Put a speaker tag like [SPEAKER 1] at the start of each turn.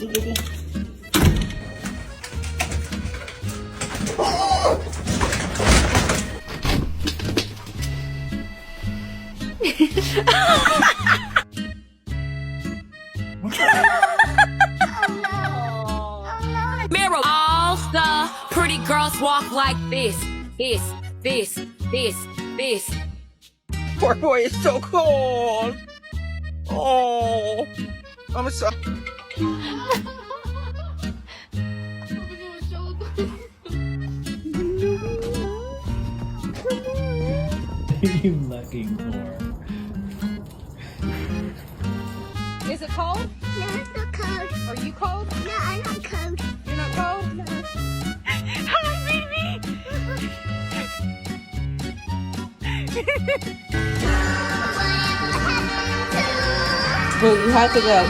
[SPEAKER 1] Sige, sige.
[SPEAKER 2] Mirror. All the pretty girls walk like this. This.
[SPEAKER 3] Poor boy is so cold. Oh, I'm sorry.
[SPEAKER 4] You lucky whore.
[SPEAKER 5] Is it cold?
[SPEAKER 6] No, it's not cold.
[SPEAKER 5] Are you cold?
[SPEAKER 6] No, I'm not cold.
[SPEAKER 5] You're not cold?
[SPEAKER 6] No.
[SPEAKER 5] Hi, baby.
[SPEAKER 1] Well, you have to go.